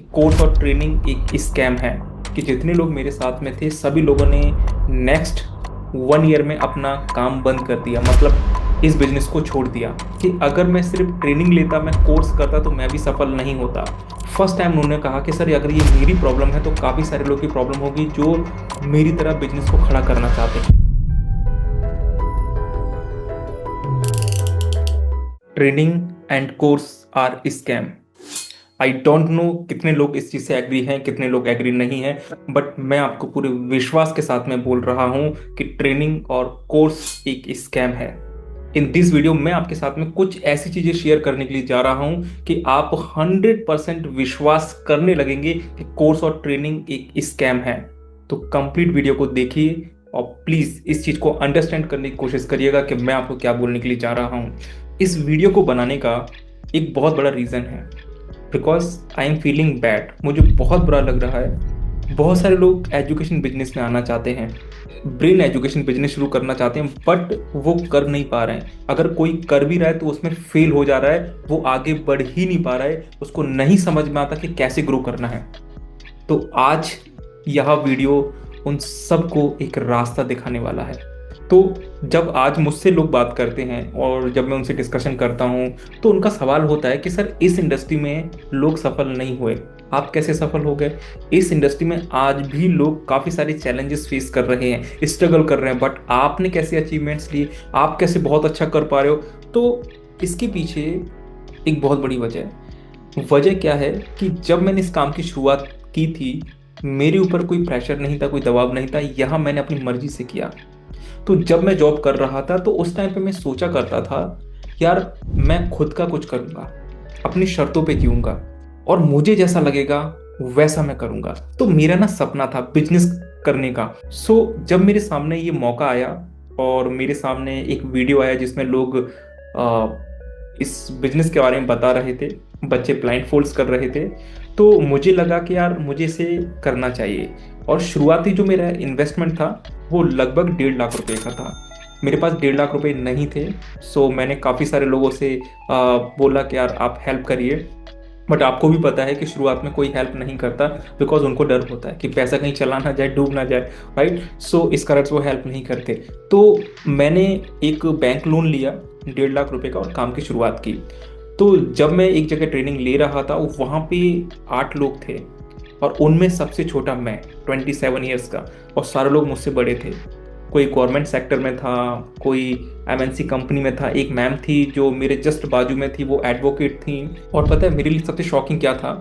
Course और training एक scam है कि जितने लोग मेरे साथ में थे सभी लोगों ने नेक्स्ट 1 ईयर में अपना काम बंद कर दिया, मतलब इस बिजनेस को छोड़ दिया कि अगर मैं सिर्फ ट्रेनिंग लेता, मैं कोर्स करता तो मैं भी सफल नहीं होता। फर्स्ट टाइम उन्होंने कहा कि सर अगर ये मेरी प्रॉब्लम है तो काफ़ी सारे लोग की प्रॉब्लम होगी जो मेरी तरह बिजनेस को खड़ा करना चाहते हैं। Training and course are scam. I don't know कितने लोग इस चीज़ से एग्री हैं, कितने लोग एग्री नहीं हैं, बट मैं आपको पूरे विश्वास के साथ में बोल रहा हूं कि ट्रेनिंग और कोर्स एक स्कैम है। इन दिस वीडियो मैं आपके साथ में कुछ ऐसी चीज़ें शेयर करने के लिए जा रहा हूं कि आप 100% विश्वास करने लगेंगे कि कोर्स और ट्रेनिंग एक स्कैम है। तो कंप्लीट वीडियो को देखिए और प्लीज़ इस चीज़ को अंडरस्टैंड करने की कोशिश करिएगा कि मैं आपको क्या बोलने के लिए जा रहा हूं। इस वीडियो को बनाने का एक बहुत बड़ा रीज़न है, because I am feeling bad. मुझे बहुत बुरा लग रहा है। बहुत सारे लोग एजुकेशन बिजनेस में आना चाहते हैं, ब्रेन एजुकेशन बिजनेस शुरू करना चाहते हैं, बट वो कर नहीं पा रहे हैं। अगर कोई कर भी रहा है तो उसमें फेल हो जा रहा है, वो आगे बढ़ ही नहीं पा रहा है, उसको नहीं समझ में आता कि कैसे ग्रो करना है। तो आज यह वीडियो उन सबको एक रास्ता दिखाने वाला है। तो जब आज मुझसे लोग बात करते हैं और जब मैं उनसे डिस्कशन करता हूं तो उनका सवाल होता है कि सर इस इंडस्ट्री में लोग सफल नहीं हुए, आप कैसे सफल हो गए? इस इंडस्ट्री में आज भी लोग काफ़ी सारे चैलेंजेस फेस कर रहे हैं, स्ट्रगल कर रहे हैं, बट आपने कैसे अचीवमेंट्स लिए, आप कैसे बहुत अच्छा कर पा रहे हो? तो इसके पीछे एक बहुत बड़ी वजह है। वजह क्या है कि जब मैंने इस काम की शुरुआत की थी, मेरे ऊपर कोई प्रेशर नहीं था, कोई दबाव नहीं था, यहाँ मैंने अपनी मर्जी से किया। तो जब मैं जॉब कर रहा था तो उस टाइम पे मैं सोचा करता था, यार मैं खुद का कुछ करूंगा, अपनी शर्तों पे जीऊंगा और मुझे जैसा लगेगा वैसा मैं करूंगा। तो मेरा ना सपना था बिजनेस करने का। जब मेरे सामने ये मौका आया और मेरे सामने एक वीडियो आया जिसमें लोग आ, इस बिजनेस के बारे में बता रहे थे, बच्चे ब्लाइंड फोल्ड्स कर रहे थे, तो मुझे लगा कि यार मुझे इसे करना चाहिए। और शुरुआती जो मेरा इन्वेस्टमेंट था वो लगभग 1.5 लाख रुपए का था। मेरे पास 1.5 लाख रुपए नहीं थे। मैंने काफ़ी सारे लोगों से बोला कि यार आप हेल्प करिए, बट आपको भी पता है कि शुरुआत में कोई हेल्प नहीं करता, बिकॉज उनको डर होता है कि पैसा कहीं चला ना जाए, डूब ना जाए, राइट? इस कारण से वो हेल्प नहीं करते। तो मैंने एक बैंक लोन लिया 1.5 लाख रुपए का और काम की शुरुआत की। तो जब मैं एक जगह ट्रेनिंग ले रहा था वहाँ पे 8 लोग थे और उनमें सबसे छोटा मैं, 27 ईयर्स का, और सारे लोग मुझसे बड़े थे। कोई गवर्नमेंट सेक्टर में था, कोई एमएनसी कंपनी में था। एक मैम थी जो मेरे जस्ट बाजू में थी, वो एडवोकेट थी। और पता है मेरे लिए सबसे शॉकिंग क्या था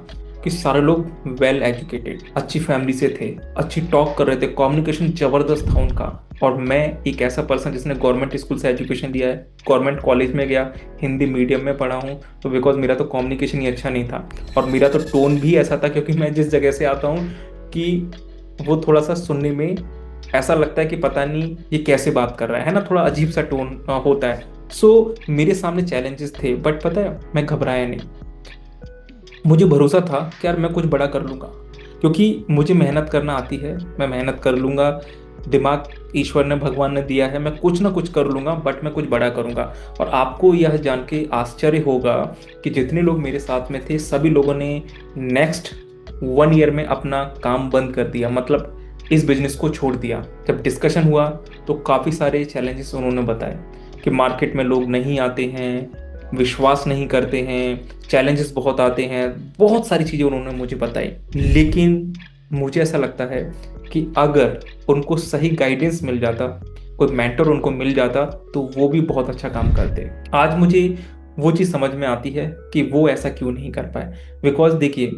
कि सारे लोग वेल एजुकेटेड, अच्छी फैमिली से थे, अच्छी टॉक कर रहे थे, कम्युनिकेशन जबरदस्त था उनका। और मैं एक ऐसा पर्सन जिसने गवर्नमेंट स्कूल से एजुकेशन लिया है, गवर्नमेंट कॉलेज में गया, हिंदी मीडियम में पढ़ा हूँ, तो बिकॉज मेरा तो कम्युनिकेशन ही अच्छा नहीं था और मेरा तो टोन भी ऐसा था, क्योंकि मैं जिस जगह से आता हूँ कि वो थोड़ा सा सुनने में ऐसा लगता है कि पता नहीं ये कैसे बात कर रहा है ना, थोड़ा अजीब सा टोन होता है। मेरे सामने चैलेंजेस थे, बट पता है मैं घबराया नहीं। मुझे भरोसा था कि यार मैं कुछ बड़ा कर लूँगा, क्योंकि मुझे मेहनत करना आती है, मैं मेहनत कर लूँगा। दिमाग ईश्वर ने, भगवान ने दिया है, मैं कुछ ना कुछ कर लूँगा, बट मैं कुछ बड़ा करूँगा। और आपको यह जान के आश्चर्य होगा कि जितने लोग मेरे साथ में थे सभी लोगों ने नेक्स्ट 1 ईयर में अपना काम बंद कर दिया, मतलब इस बिजनेस को छोड़ दिया। जब डिस्कशन हुआ तो काफ़ी सारे चैलेंजेस उन्होंने बताए कि मार्केट में लोग नहीं आते हैं, विश्वास नहीं करते हैं, चैलेंजेस बहुत आते हैं, बहुत सारी चीज़ें उन्होंने मुझे बताई। लेकिन मुझे ऐसा लगता है कि अगर उनको सही गाइडेंस मिल जाता, कोई मेंटर उनको मिल जाता, तो वो भी बहुत अच्छा काम करते। आज मुझे वो चीज़ समझ में आती है कि वो ऐसा क्यों नहीं कर पाए। बिकॉज देखिए,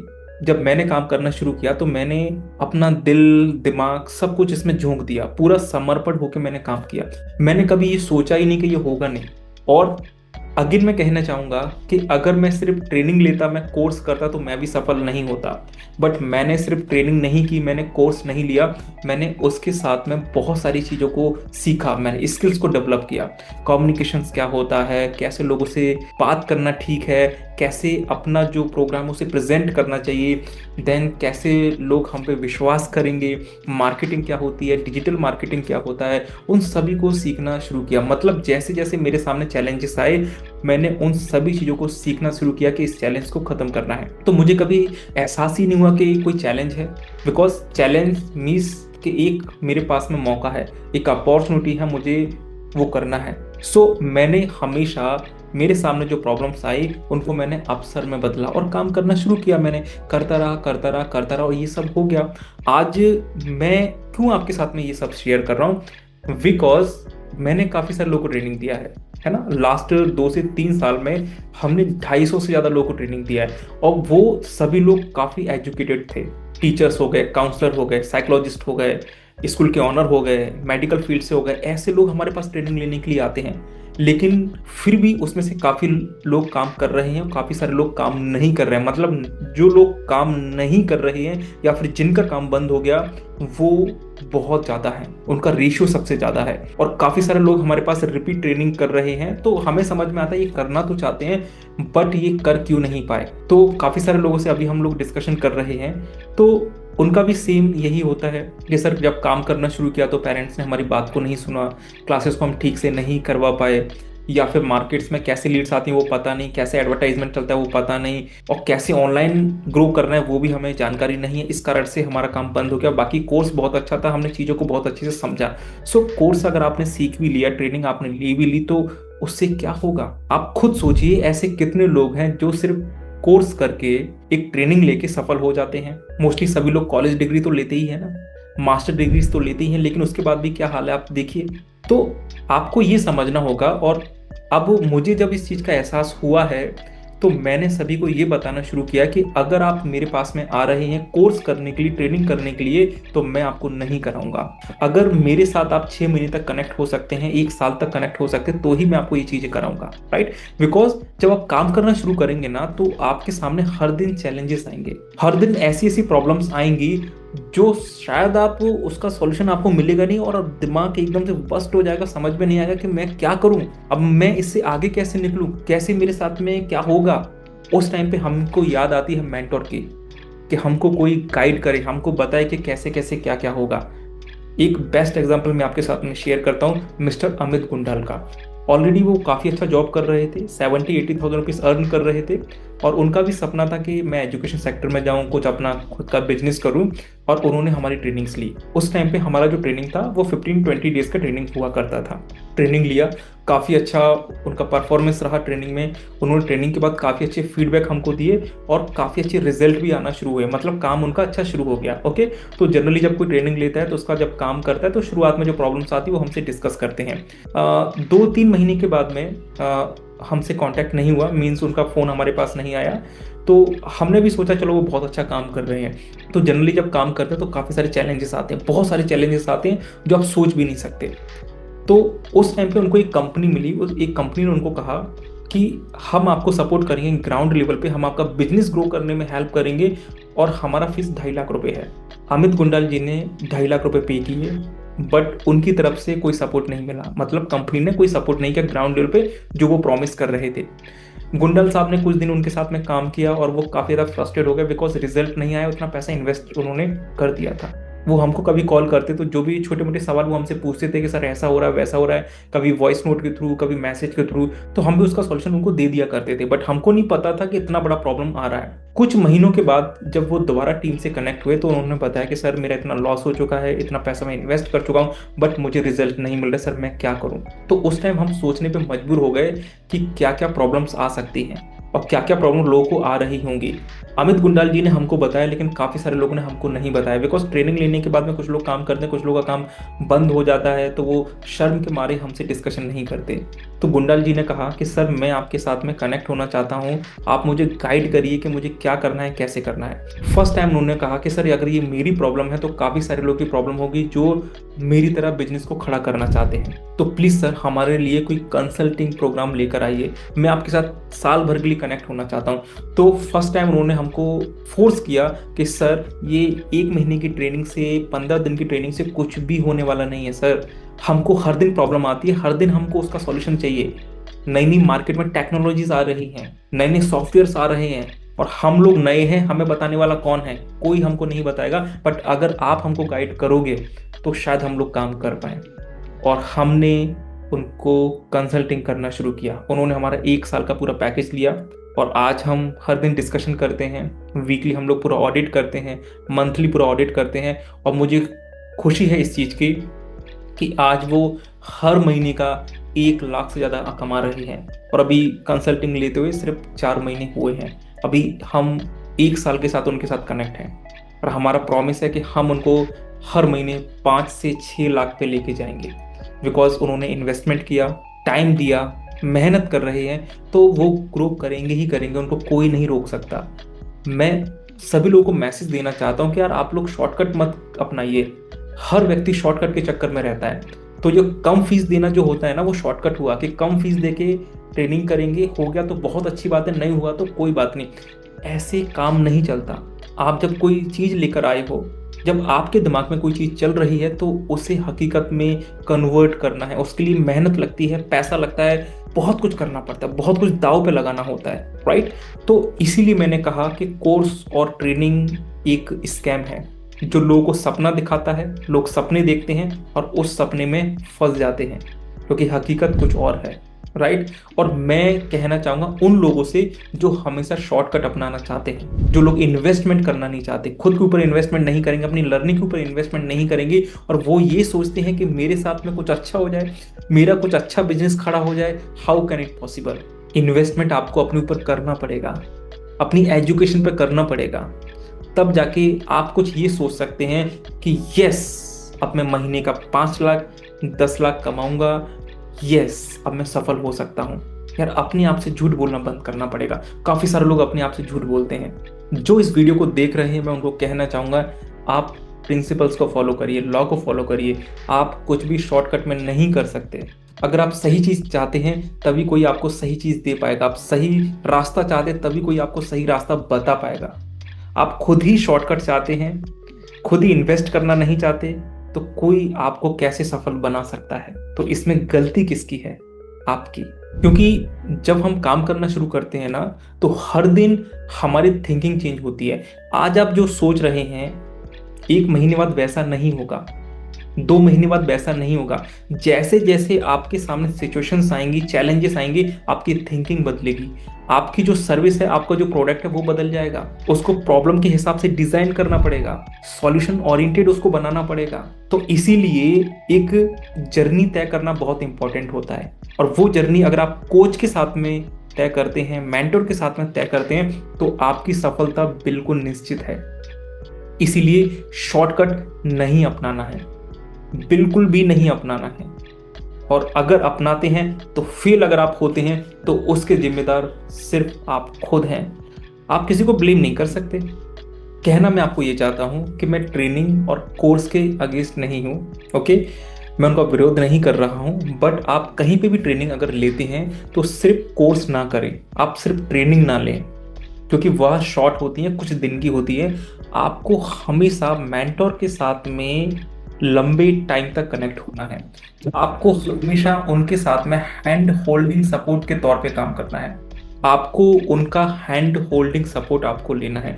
जब मैंने काम करना शुरू किया तो मैंने अपना दिल, दिमाग, सब कुछ इसमें झोंक दिया, पूरा समर्पण होकर मैंने काम किया। मैंने कभी ये सोचा ही नहीं कि ये होगा नहीं। और अगेन मैं कहना चाहूँगा कि अगर मैं सिर्फ ट्रेनिंग लेता, मैं कोर्स करता, तो मैं भी सफल नहीं होता। बट मैंने सिर्फ ट्रेनिंग नहीं की, मैंने कोर्स नहीं लिया, मैंने उसके साथ में बहुत सारी चीज़ों को सीखा, मैंने स्किल्स को डेवलप किया। कम्युनिकेशंस क्या होता है, कैसे लोगों से बात करना ठीक है, कैसे अपना जो प्रोग्राम उसे प्रेजेंट करना चाहिए, देन कैसे लोग हम पे विश्वास करेंगे, मार्केटिंग क्या होती है, डिजिटल मार्केटिंग क्या होता है, उन सभी को सीखना शुरू किया। मतलब जैसे जैसे मेरे सामने चैलेंजेस आए मैंने उन सभी चीज़ों को सीखना शुरू किया कि इस चैलेंज को ख़त्म करना है। तो मुझे कभी एहसास ही नहीं हुआ कि कोई चैलेंज है, बिकॉज चैलेंज मीन्स कि एक मेरे पास में मौका है, एक अपॉर्चुनिटी है, मुझे वो करना है। सो मैंने हमेशा मेरे सामने जो प्रॉब्लम्स आई उनको मैंने अवसर में बदला और काम करना शुरू किया। मैंने करता रहा करता रहा करता रहा और ये सब हो गया। आज मैं क्यों आपके साथ में ये सब शेयर कर रहा हूँ, बिकॉज मैंने काफ़ी सारे लोगों को ट्रेनिंग दिया है ना। लास्ट 2 से 3 साल में हमने 250 से ज़्यादा लोगों को ट्रेनिंग दिया है, और वो सभी लोग काफ़ी एजुकेटेड थे। टीचर्स हो गए, काउंसलर हो गए, साइकोलॉजिस्ट हो गए, स्कूल के ऑनर हो गए, मेडिकल फील्ड से हो गए, ऐसे लोग हमारे पास ट्रेनिंग लेने के लिए आते हैं। लेकिन फिर भी उसमें से काफ़ी लोग काम कर रहे हैं और काफ़ी सारे लोग काम नहीं कर रहे हैं। मतलब जो लोग काम नहीं कर रहे हैं या फिर जिनका काम बंद हो गया वो बहुत ज़्यादा है, उनका रेशियो सबसे ज़्यादा है। और काफ़ी सारे लोग हमारे पास रिपीट ट्रेनिंग कर रहे हैं, तो हमें समझ में आता है ये करना तो चाहते हैं बट ये कर क्यों नहीं पाए। तो काफ़ी सारे लोगों से अभी हम लोग डिस्कशन कर रहे हैं, तो उनका भी सेम यही होता है कि सर जब काम करना शुरू किया तो पेरेंट्स ने हमारी बात को नहीं सुना, क्लासेस को हम ठीक से नहीं करवा पाए, या फिर मार्केट्स में कैसे लीड्स आती हैं वो पता नहीं, कैसे एडवर्टाइजमेंट चलता है वो पता नहीं, और कैसे ऑनलाइन ग्रो करना है वो भी हमें जानकारी नहीं है। इस कारण से हमारा काम बंद हो गया। बाकी कोर्स बहुत अच्छा था, हमने चीज़ों को बहुत अच्छे से समझा। सो कोर्स अगर आपने सीख भी लिया, ट्रेनिंग आपने ली भी ली, तो उससे क्या होगा आप खुद सोचिए। ऐसे कितने लोग हैं जो सिर्फ कोर्स करके, एक ट्रेनिंग लेके सफल हो जाते हैं। मोस्टली सभी लोग कॉलेज डिग्री तो लेते ही है ना, मास्टर डिग्रीज तो लेते ही हैं, लेकिन उसके बाद भी क्या हाल है आप देखिए। तो आपको ये समझना होगा। और अब मुझे जब इस चीज़ का एहसास हुआ है तो मैंने सभी को ये बताना शुरू किया कि अगर आप मेरे पास में आ रहे हैं कोर्स करने के लिए, ट्रेनिंग करने के लिए, तो मैं आपको नहीं कराऊंगा। अगर मेरे साथ आप 6 महीने तक कनेक्ट हो सकते हैं, 1 साल तक कनेक्ट हो सकते हैं, तो ही मैं आपको ये चीज़ें कराऊंगा, राइट। बिकॉज जब आप काम करना शुरू करेंगे ना तो आपके सामने हर दिन चैलेंजेस आएंगे, हर दिन ऐसी ऐसी प्रॉब्लम्स आएंगी जो शायद आप उसका सॉल्यूशन आपको मिलेगा नहीं, और अब दिमाग एकदम से बस्ट हो जाएगा, समझ में नहीं आएगा कि मैं क्या करूं, अब मैं इससे आगे कैसे निकलूं, कैसे मेरे साथ में क्या होगा। उस टाइम पे हमको याद आती है मेंटोर की, कि हमको कोई गाइड करे, हमको बताए कि कैसे कैसे क्या क्या होगा। एक बेस्ट एग्जांपल मैं आपके साथ में शेयर करता हूँ, मिस्टर अमित गुंडाल का। ऑलरेडी वो काफ़ी अच्छा जॉब कर रहे थे, 70-80 थाउजेंड रुपीज़ अर्न कर रहे थे, और उनका भी सपना था कि मैं एजुकेशन सेक्टर में जाऊं, कुछ अपना खुद का बिजनेस करूं। और उन्होंने हमारी ट्रेनिंग्स ली। उस टाइम पे हमारा जो ट्रेनिंग था वो 15-20 डेज का ट्रेनिंग हुआ करता था। ट्रेनिंग लिया, काफ़ी अच्छा उनका परफॉर्मेंस रहा ट्रेनिंग में। उन्होंने ट्रेनिंग के बाद काफ़ी अच्छे फीडबैक हमको दिए और काफ़ी अच्छे रिजल्ट भी आना शुरू हुए, मतलब काम उनका अच्छा शुरू हो गया। ओके, तो जनरली जब कोई ट्रेनिंग लेता है तो उसका जब काम करता है तो शुरुआत में जो प्रॉब्लम्स आती है वो हमसे डिस्कस करते हैं। 2-3 महीने के बाद में हमसे कांटेक्ट नहीं हुआ, मींस उनका फ़ोन हमारे पास नहीं आया। तो हमने भी सोचा चलो वो बहुत अच्छा काम कर रहे हैं। तो जनरली जब काम करते हैं तो काफ़ी सारे चैलेंजेस आते हैं, बहुत सारे चैलेंजेस आते हैं जो आप सोच भी नहीं सकते। तो उस टाइम पे उनको एक कंपनी मिली, उस एक कंपनी ने उनको कहा कि हम आपको सपोर्ट करेंगे ग्राउंड लेवल पे, हम आपका बिजनेस ग्रो करने में हेल्प करेंगे, और हमारा फीस 2.5 लाख रुपए है। अमित गुंडाल जी ने 2.5 लाख रुपए पे किए, बट उनकी तरफ से कोई सपोर्ट नहीं मिला, मतलब कंपनी ने कोई सपोर्ट नहीं किया ग्राउंड लेवल पे जो वो प्रॉमिस कर रहे थे। गुंडल साहब ने कुछ दिन उनके साथ में काम किया और वो काफ़ी ज़्यादा फ्रस्ट्रेट हो गए, बिकॉज रिजल्ट नहीं आया, उतना पैसा इन्वेस्ट उन्होंने कर दिया था। वो हमको कभी कॉल करते तो जो भी छोटे मोटे सवाल वो हमसे पूछते थे कि सर ऐसा हो रहा है वैसा हो रहा है, कभी वॉइस नोट के थ्रू, कभी मैसेज के थ्रू, तो हम भी उसका सॉल्यूशन उनको दे दिया करते थे। बट हमको नहीं पता था कि इतना बड़ा प्रॉब्लम आ रहा है। कुछ महीनों के बाद जब वो दोबारा टीम से कनेक्ट हुए तो उन्होंने बताया कि सर मेरा इतना लॉस हो चुका है, इतना पैसा मैं इन्वेस्ट कर चुका हूँ, बट मुझे रिजल्ट नहीं मिल रहा, सर मैं क्या करूँ। तो उस टाइम हम सोचने पर मजबूर हो गए कि क्या क्या प्रॉब्लम्स आ सकती हैं और क्या क्या प्रॉब्लम लोगों को आ रही होंगी। अमित गुंडाल जी ने हमको बताया, लेकिन काफ़ी सारे लोगों ने हमको नहीं बताया, बिकॉज ट्रेनिंग लेने के बाद में कुछ लोग काम करते हैं, कुछ लोगों का काम बंद हो जाता है, तो वो शर्म के मारे हमसे डिस्कशन नहीं करते। तो गुंडाल जी ने कहा कि सर मैं आपके साथ में कनेक्ट होना चाहता हूँ, आप मुझे गाइड करिए कि मुझे क्या करना है, कैसे करना है। फर्स्ट टाइम उन्होंने कहा कि सर अगर ये मेरी प्रॉब्लम है तो काफ़ी सारे लोग की प्रॉब्लम होगी जो मेरी तरह बिजनेस को खड़ा करना चाहते हैं, तो प्लीज़ सर हमारे लिए कोई कंसल्टिंग प्रोग्राम लेकर आइए, मैं आपके साथ साल भर के लिए कनेक्ट होना चाहता हूँ। तो फर्स्ट टाइम उन्होंने हमको फोर्स किया कि सर ये 1 महीने की ट्रेनिंग से, 15 दिन की ट्रेनिंग से कुछ भी होने वाला नहीं है सर, हमको हर दिन प्रॉब्लम आती है, हर दिन हमको उसका सॉल्यूशन चाहिए। नई नई मार्केट में टेक्नोलॉजीज आ रही हैं, नए नए सॉफ्टवेयर्स आ रहे हैं, और हम लोग नए हैं, हमें बताने वाला कौन है, कोई हमको नहीं बताएगा, बट अगर आप हमको गाइड करोगे तो शायद हम लोग काम कर पाए। और हमने उनको कंसल्टिंग करना शुरू किया। उन्होंने हमारा 1 साल का पूरा पैकेज लिया और आज हम हर दिन डिस्कशन करते हैं, वीकली हम लोग पूरा ऑडिट करते हैं, मंथली पूरा ऑडिट करते हैं। और मुझे खुशी है इस चीज़ की कि आज वो हर महीने का 1 लाख से ज़्यादा कमा रही हैं। और अभी कंसल्टिंग लेते हुए सिर्फ 4 महीने हुए हैं। अभी हम 1 साल के साथ उनके साथ कनेक्ट हैं और हमारा प्रॉमिस है कि हम उनको हर महीने 5 से 6 लाख पे लेके जाएंगे। बिकॉज उन्होंने इन्वेस्टमेंट किया, टाइम दिया, मेहनत कर रहे हैं, तो वो ग्रो करेंगे ही करेंगे, उनको कोई नहीं रोक सकता। मैं सभी लोगों को मैसेज देना चाहता हूँ कि यार आप लोग शॉर्टकट मत अपनाइए। हर व्यक्ति शॉर्टकट के चक्कर में रहता है। तो जो कम फीस देना जो होता है ना, वो शॉर्टकट हुआ कि कम फीस देके ट्रेनिंग करेंगे, हो गया तो बहुत अच्छी बात है, नहीं हुआ तो कोई बात नहीं। ऐसे काम नहीं चलता। आप जब कोई चीज़ लेकर आए हो, जब आपके दिमाग में कोई चीज़ चल रही है, तो उसे हकीकत में कन्वर्ट करना है। उसके लिए मेहनत लगती है, पैसा लगता है, बहुत कुछ करना पड़ता है, बहुत कुछ दाव पे लगाना होता है, राइट। तो इसीलिए मैंने कहा कि कोर्स और ट्रेनिंग एक स्कैम है जो लोगों को सपना दिखाता है। लोग सपने देखते हैं और उस सपने में फंस जाते हैं, क्योंकि हकीकत कुछ और है, राइट। और मैं कहना चाहूंगा उन लोगों से जो हमेशा शॉर्टकट अपनाना चाहते हैं, जो लोग इन्वेस्टमेंट करना नहीं चाहते, खुद के ऊपर इन्वेस्टमेंट नहीं करेंगे, अपनी लर्निंग के ऊपर इन्वेस्टमेंट नहीं करेंगे, और वो ये सोचते हैं कि मेरे साथ में कुछ अच्छा हो जाए, मेरा कुछ अच्छा बिजनेस खड़ा हो जाए। How can it possible? Investment आपको अपने ऊपर करना पड़ेगा, अपनी एजुकेशन पर करना पड़ेगा, तब जाके आप कुछ ये सोच सकते हैं कि यस, अब मैं महीने का 5 लाख 10 लाख कमाऊंगा, यस अब मैं सफल हो सकता हूँ। यार अपने आप से झूठ बोलना बंद करना पड़ेगा। काफी सारे लोग अपने आप से झूठ बोलते हैं। जो इस वीडियो को देख रहे हैं, मैं उनको कहना चाहूंगा, आप प्रिंसिपल्स को फॉलो करिए, लॉ को फॉलो करिए। आप कुछ भी शॉर्टकट में नहीं कर सकते। अगर आप सही चीज चाहते हैं तभी कोई आपको सही चीज दे पाएगा। आप सही रास्ता चाहते हैं तभी कोई आपको सही रास्ता बता पाएगा। आप खुद ही शॉर्टकट चाहते हैं, खुद ही इन्वेस्ट करना नहीं चाहते, तो कोई आपको कैसे सफल बना सकता है? तो इसमें गलती किसकी है? आपकी। क्योंकि जब हम काम करना शुरू करते हैं ना, तो हर दिन हमारी थिंकिंग चेंज होती है। आज आप जो सोच रहे हैं, 1 महीने बाद वैसा नहीं होगा, 2 महीने बाद वैसा नहीं होगा। जैसे जैसे आपके सामने सिचुएशंस आएंगी, चैलेंजेस आएंगे, आपकी थिंकिंग बदलेगी। आपकी जो सर्विस है, आपका जो प्रोडक्ट है, वो बदल जाएगा। उसको प्रॉब्लम के हिसाब से डिजाइन करना पड़ेगा, सॉल्यूशन ओरिएंटेड उसको बनाना पड़ेगा। तो इसीलिए एक जर्नी तय करना बहुत इंपॉर्टेंट होता है। और वो जर्नी अगर आप कोच के साथ में तय करते हैं, मेंटर के साथ में तय करते हैं, तो आपकी सफलता बिल्कुल निश्चित है। इसीलिए शॉर्टकट नहीं अपनाना है, बिल्कुल भी नहीं अपनाना है। और अगर अपनाते हैं तो फेल अगर आप होते हैं तो उसके जिम्मेदार सिर्फ आप खुद हैं। आप किसी को ब्लेम नहीं कर सकते। कहना मैं आपको ये चाहता हूं कि मैं ट्रेनिंग और कोर्स के अगेंस्ट नहीं हूं, ओके। मैं उनका विरोध नहीं कर रहा हूं, बट आप कहीं पे भी ट्रेनिंग अगर लेते हैं तो सिर्फ कोर्स ना करें, आप सिर्फ ट्रेनिंग ना लें, क्योंकि वह शॉर्ट होती है, कुछ दिन की होती है। आपको हमेशा मेंटोर के साथ में लंबे टाइम तक कनेक्ट होना है। आपको हमेशा उनके साथ में हैंड होल्डिंग सपोर्ट के तौर पे काम करना है। आपको उनका हैंड होल्डिंग सपोर्ट आपको लेना है।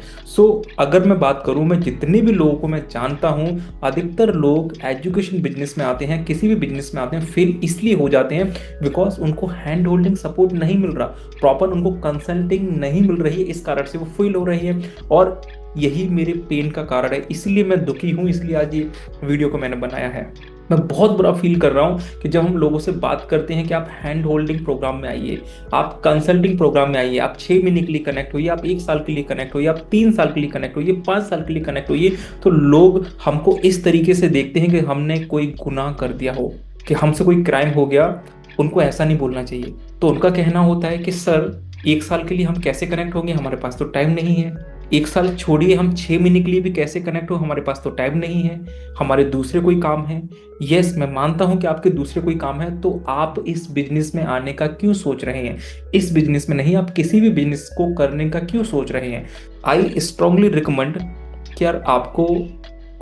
अगर मैं बात करूं, मैं जितने भी लोगों को मैं जानता हूं, अधिकतर लोग एजुकेशन बिजनेस में आते हैं, किसी भी बिजनेस में आते हैं, फेल इसलिए हो जाते हैं बिकॉज उनको हैंड होल्डिंग सपोर्ट नहीं मिल रहा, प्रॉपर उनको कंसल्टिंग नहीं मिल रही है, इस कारण से वो फेल हो रही है। और यही मेरे पेन का कारण है, इसलिए मैं दुखी हूं, इसलिए आज ये वीडियो को मैंने बनाया है। मैं बहुत बुरा फील कर रहा हूं कि जब हम लोगों से बात करते हैं कि आप हैंड होल्डिंग प्रोग्राम में आइए, आप कंसल्टिंग प्रोग्राम में आइए, आप 6 महीने के लिए कनेक्ट होइए, आप 1 साल के लिए कनेक्ट होइए, आप 3 साल के लिए कनेक्ट होइए, 5 साल के लिए कनेक्ट होइए, तो लोग हमको इस तरीके से देखते हैं कि हमने कोई गुनाह कर दिया हो, कि हमसे कोई क्राइम हो गया। उनको ऐसा नहीं बोलना चाहिए। तो उनका कहना होता है कि सर 1 साल के लिए हम कैसे कनेक्ट होंगे, हमारे पास तो टाइम नहीं है। 1 साल छोड़िए, हम 6 महीने के लिए भी कैसे कनेक्ट हो, हमारे पास तो टाइम नहीं है, हमारे दूसरे कोई काम है। यस, मैं मानता हूं कि आपके दूसरे कोई काम है, तो आप इस बिजनेस में आने का क्यों सोच रहे हैं? इस बिजनेस में नहीं, आप किसी भी बिजनेस को करने का क्यों सोच रहे हैं? आई स्ट्रांगली रिकमेंड कि यार आपको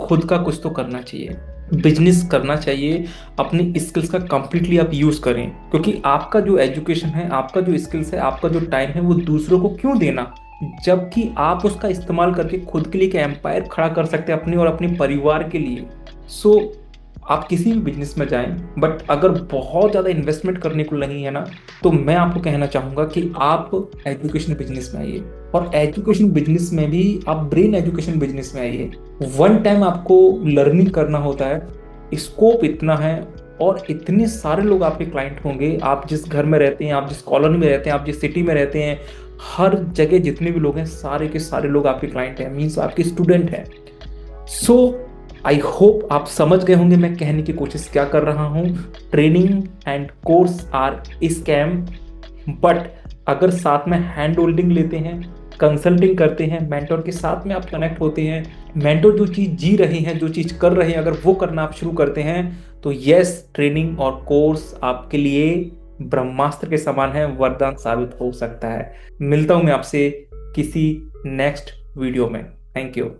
खुद का कुछ तो करना चाहिए, बिजनेस करना चाहिए। अपनी स्किल्स का कंप्लीटली आप यूज करें, क्योंकि आपका जो एजुकेशन है, आपका जो स्किल्स है, आपका जो टाइम है, वो दूसरों को क्यों देना, जबकि आप उसका इस्तेमाल करके खुद के लिए एक एम्पायर खड़ा कर सकते हैं, अपने और अपने परिवार के लिए। आप किसी भी बिजनेस में जाएं, बट अगर बहुत ज़्यादा इन्वेस्टमेंट करने को नहीं है ना, तो मैं आपको कहना चाहूँगा कि आप एजुकेशन बिजनेस में आइए। और एजुकेशन बिजनेस में भी आप ब्रेन एजुकेशन बिजनेस में आइए। वन टाइम आपको लर्निंग करना होता है, स्कोप इतना है, और इतने सारे लोग आपके क्लाइंट होंगे। आप जिस घर में रहते हैं, आप जिस कॉलोनी में रहते हैं, आप जिस सिटी में रहते हैं, हर जगह जितने भी लोग हैं, सारे के सारे लोग आपके क्लाइंट हैं, मीन्स आपके स्टूडेंट हैं। सो आई होप आप समझ गए होंगे मैं कहने की कोशिश क्या कर रहा हूं। Training and course are scam, but अगर साथ में हैंड होल्डिंग लेते हैं, कंसल्टिंग करते हैं, मेंटोर के साथ में आप कनेक्ट होते हैं, मेंटोर जो चीज जी रहे हैं, जो चीज कर रहे हैं, अगर वो करना आप शुरू करते हैं, तो यस, ट्रेनिंग और कोर्स आपके लिए ब्रह्मास्त्र के समान है, वरदान साबित हो सकता है। मिलता हूं मैं आपसे किसी नेक्स्ट वीडियो में। Thank you.